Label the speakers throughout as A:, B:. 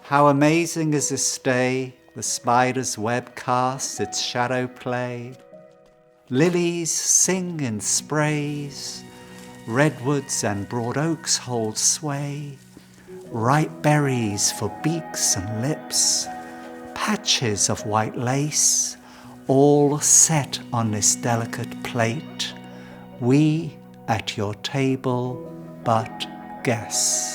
A: How amazing is this day, the spider's web casts its shadow play. Lilies sing in sprays, redwoods and broad oaks hold sway. Ripe berries for beaks and lips, patches of white lace, all set on this delicate plate. We at your table but guess.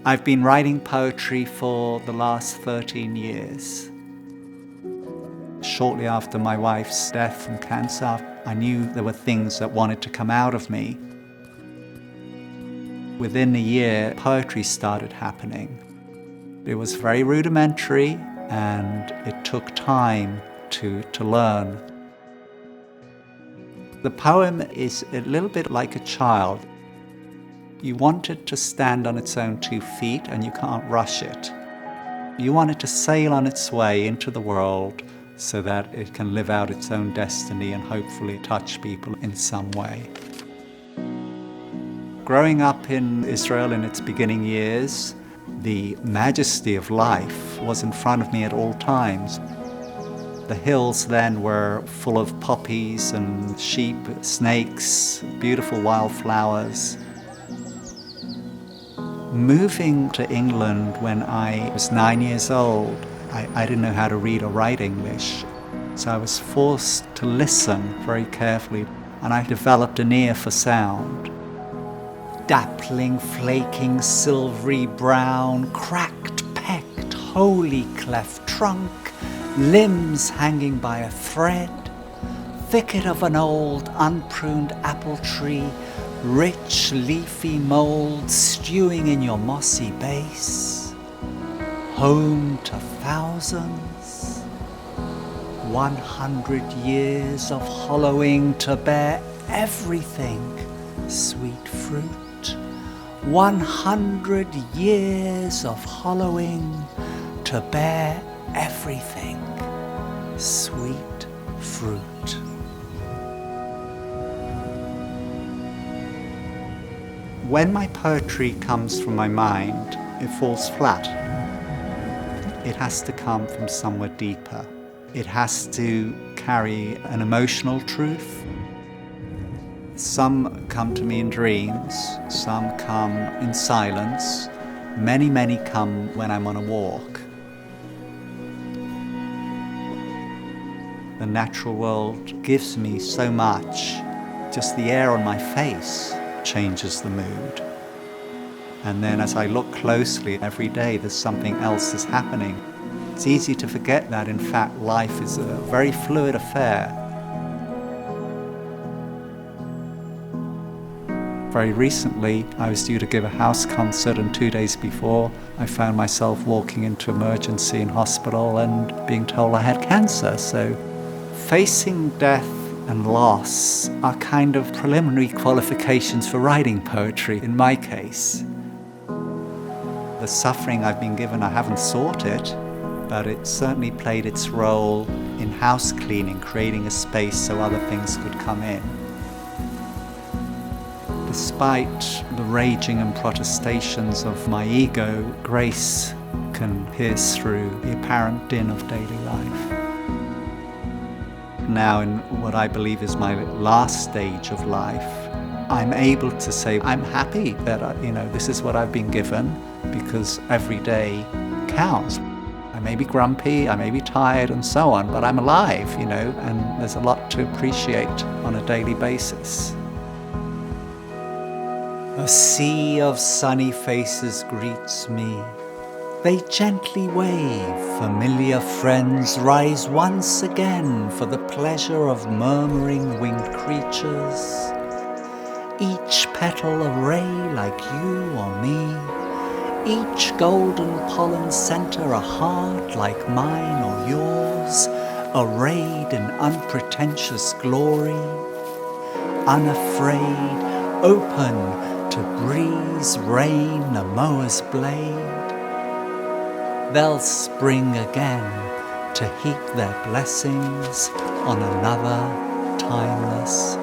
A: I've been writing poetry for the last 13 years. Shortly after my wife's death from cancer, I knew there were things that wanted to come out of me. Within a year, poetry started happening. It was very rudimentary and it took time to learn. The poem is a little bit like a child. You want it to stand on its own 2 feet and you can't rush it. You want it to sail on its way into the world so that it can live out its own destiny and hopefully touch people in some way. Growing up in Israel in its beginning years, the majesty of life was in front of me at all times. The hills then were full of poppies and sheep, snakes, beautiful wildflowers. Moving to England when I was 9 years old, I didn't know how to read or write English, so I was forced to listen very carefully, and I developed an ear for sound. Dappling, flaking, silvery brown, cracked, pecked, wholly cleft trunk, limbs hanging by a thread, thicket of an old unpruned apple tree, rich leafy mold stewing in your mossy base, home to thousands, 100 years of hollowing to bear everything, sweet fruit, 100 years of hollowing to bear everything, sweet fruit. When my poetry comes from my mind, it falls flat. It has to come from somewhere deeper. It has to carry an emotional truth. Some come to me in dreams, some come in silence, many come when I'm on a walk. The natural world gives me so much. Just the air on my face changes the mood. And then as I look closely every day, there's something else is happening. It's easy to forget that, in fact, life is a very fluid affair. Very recently, I was due to give a house concert, and 2 days before, I found myself walking into emergency in hospital and being told I had cancer. So facing death and loss are kind of preliminary qualifications for writing poetry, in my case. The suffering I've been given, I haven't sought it, but it certainly played its role in house cleaning, creating a space so other things could come in. Despite the raging and protestations of my ego, grace can pierce through the apparent din of daily life. Now, in what I believe is my last stage of life, I'm able to say I'm happy that this is what I've been given, because every day counts. I may be grumpy, I may be tired and so on, but I'm alive, and there's a lot to appreciate on a daily basis. A sea of sunny faces greets me. They gently wave, familiar friends rise once again for the pleasure of murmuring winged creatures. Each petal a ray like you or me, each golden pollen center a heart like mine or yours, arrayed in unpretentious glory, unafraid, open to breeze, rain, a mower's blade. They'll spring again to heap their blessings on another timeless